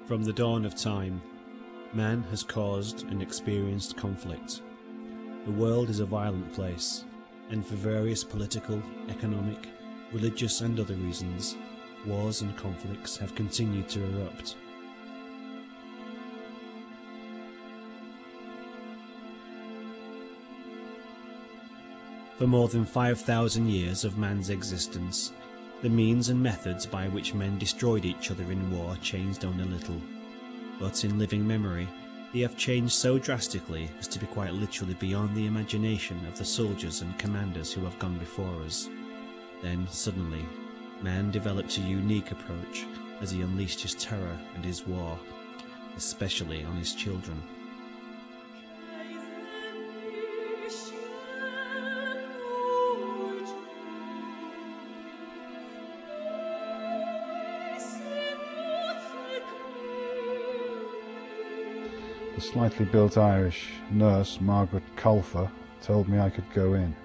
From the dawn of time, man has caused and experienced conflict. The world is a violent place, and for various political, economic, religious and other reasons, wars and conflicts have continued to erupt. For more than 5,000 years of man's existence, the means and methods by which men destroyed each other in war changed only little. But in living memory, they have changed so drastically as to be quite literally beyond the imagination of the soldiers and commanders who have gone before us. Then, suddenly, man developed a unique approach as he unleashed his terror and his war, especially on his children. The slightly built Irish nurse, Margaret Colfer, told me I could go in.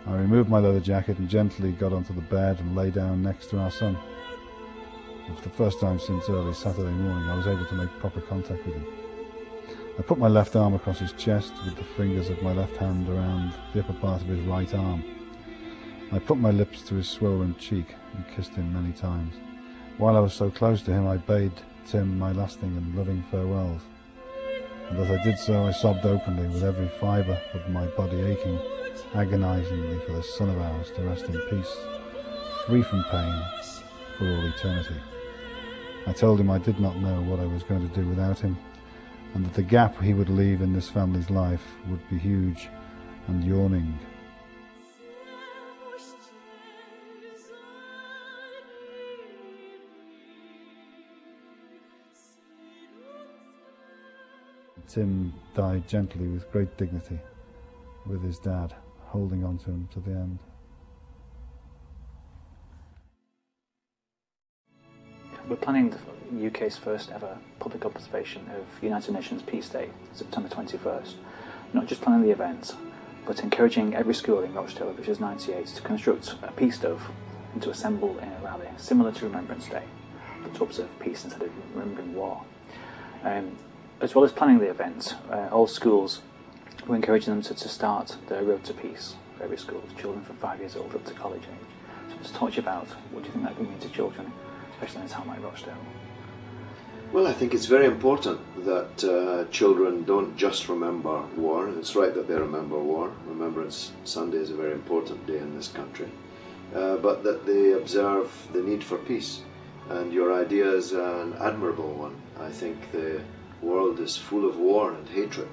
I removed my leather jacket and gently got onto the bed and lay down next to our son. For the first time since early Saturday morning, I was able to make proper contact with him. I put my left arm across his chest with the fingers of my left hand around the upper part of his right arm. I put my lips to his swollen cheek and kissed him many times. While I was so close to him, I bade Tim my lasting and loving farewells. And as I did so, I sobbed openly, with every fibre of my body aching agonisingly for this son of ours to rest in peace, free from pain, for all eternity. I told him I did not know what I was going to do without him, and that the gap he would leave in this family's life would be huge and yawning. Tim died gently with great dignity, with his dad holding on to him to the end. We're planning the UK's first ever public observation of United Nations Peace Day, September 21st. Not just planning the event, but encouraging every school in Rochdale, which is 98, to construct a peace stove and to assemble in a rally, similar to Remembrance Day, but to observe peace instead of remembering war. As well as planning the event, all schools, we're encouraging them to start their road to peace for every school, children from 5 years old up to college age. So just talk to you about what do you think that could mean to children, especially in a town like Rochdale. Well, I think it's very important that children don't just remember war. It's right that they remember war. Remembrance Sunday is a very important day in this country. But that they observe the need for peace. And your idea is an admirable one. I think the world is full of war and hatred,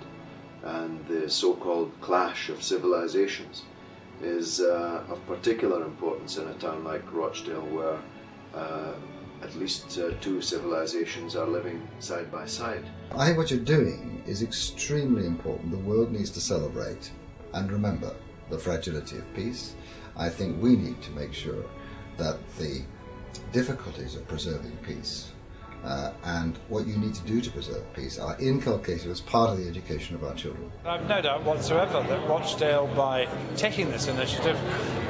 and the so-called clash of civilizations is of particular importance in a town like Rochdale, where at least two civilizations are living side by side. I think what you're doing is extremely important. The world needs to celebrate and remember the fragility of peace. I think we need to make sure that the difficulties of preserving peace and what you need to do to preserve peace are inculcated as part of the education of our children. I've no doubt whatsoever that Rochdale, by taking this initiative,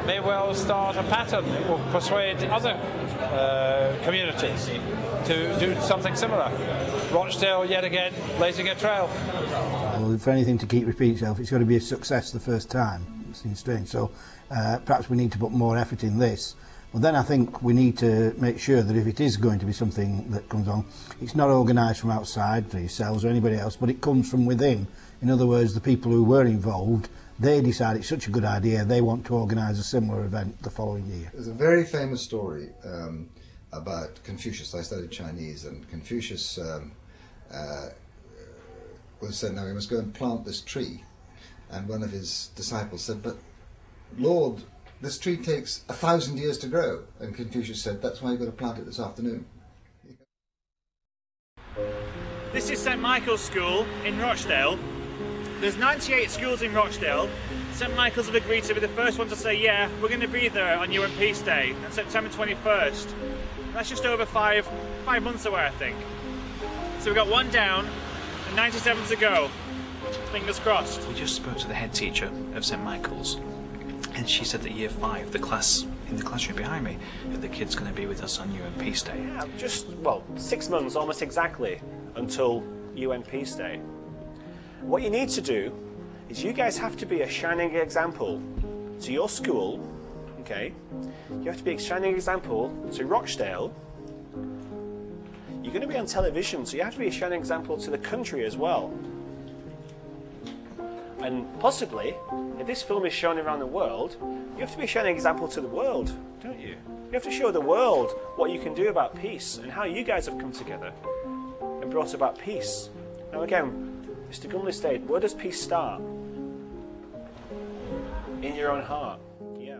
may well start a pattern that will persuade other communities to do something similar. Rochdale, yet again, blazing a trail. Well, for anything to keep repeating itself, it's got to be a success the first time. It seems strange. So perhaps we need to put more effort in this. Well, then I think we need to make sure that if it is going to be something that comes on, it's not organised from outside, for yourselves or anybody else, but it comes from within. In other words, the people who were involved, they decide it's such a good idea, they want to organise a similar event the following year. There's a very famous story about Confucius. I studied Chinese, and Confucius was said, now we must go and plant this tree. And one of his disciples said, but Lord, this tree takes 1,000 years to grow. And Confucius said, that's why you've got to plant it this afternoon. This is St Michael's School in Rochdale. There's 98 schools in Rochdale. St Michael's have agreed to be the first one to say, yeah, we're going to be there on UN Peace Day on September 21st. That's just over five months away, I think. So we've got one down and 97 to go. Fingers crossed. We just spoke to the head teacher of St Michael's, and she said that year 5, the class in the classroom behind me, if the kid's going to be with us on UN Peace Day. Yeah, just, well, 6 months almost exactly until UN Peace Day. What you need to do is you guys have to be a shining example to your school, okay? You have to be a shining example to Rochdale. You're going to be on television, so you have to be a shining example to the country as well. And possibly, if this film is shown around the world, you have to be a shining example to the world, don't you? You have to show the world what you can do about peace and how you guys have come together and brought about peace. Now again, Mr. Gumley stayed, where does peace start? In your own heart. Yeah.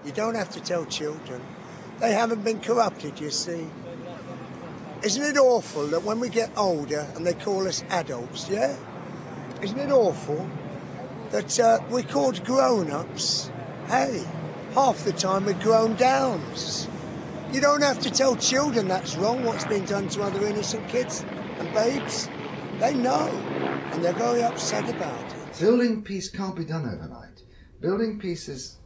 You don't have to tell children. They haven't been corrupted, you see. Isn't it awful that when we get older and they call us adults, yeah? Isn't it awful that we're called grown-ups? Hey, half the time we're grown-downs. You don't have to tell children that's wrong, what's been done to other innocent kids and babes. They know, and they're very upset about it. Building peace can't be done overnight. Building peace is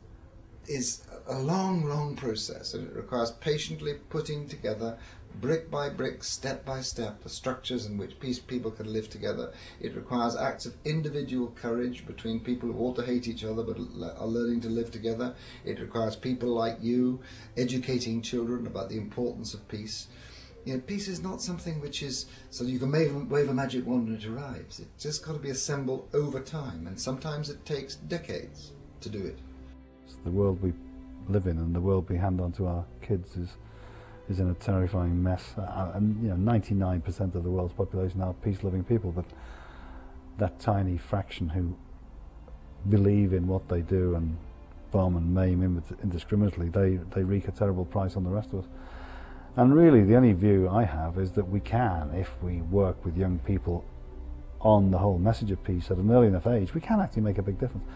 a long, long process, and it requires patiently putting together, brick by brick, step by step, the structures in which peace people can live together. It requires acts of individual courage between people who ought to hate each other but are learning to live together. It requires people like you educating children about the importance of peace. You know, peace is not something which is so you can wave a magic wand and it arrives. It's just got to be assembled over time, and sometimes it takes decades to do it. The world we live in and the world we hand on to our kids is in a terrifying mess. And you know, 99% of the world's population are peace-loving people, but that tiny fraction who believe in what they do and bomb and maim indiscriminately, they wreak a terrible price on the rest of us. And really the only view I have is that we can, if we work with young people on the whole message of peace at an early enough age, we can actually make a big difference.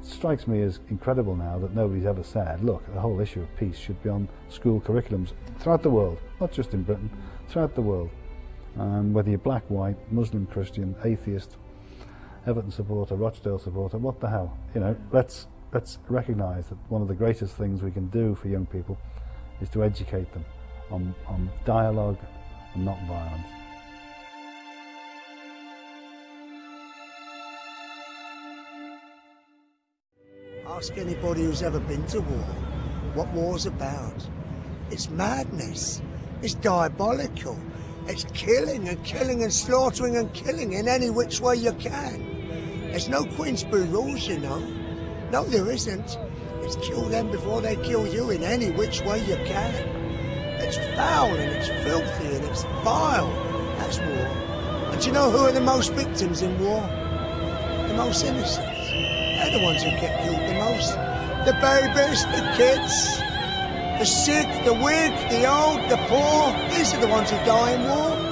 It strikes me as incredible now that nobody's ever said, look, the whole issue of peace should be on school curriculums throughout the world, not just in Britain, throughout the world. Whether you're black, white, Muslim, Christian, atheist, Everton supporter, Rochdale supporter, what the hell? You know, let's recognise that one of the greatest things we can do for young people is to educate them on dialogue and not violence. Ask anybody who's ever been to war what war's about. It's madness. It's diabolical. It's killing and slaughtering and killing in any which way you can. There's no Queensberry rules, you know. No, there isn't. It's kill them before they kill you in any which way you can. It's foul and it's filthy and it's vile. That's war. And do you know who are the most victims in war? The most innocent. They're the ones who get killed the most. The babies, the kids, the sick, the weak, the old, the poor. These are the ones who die in war.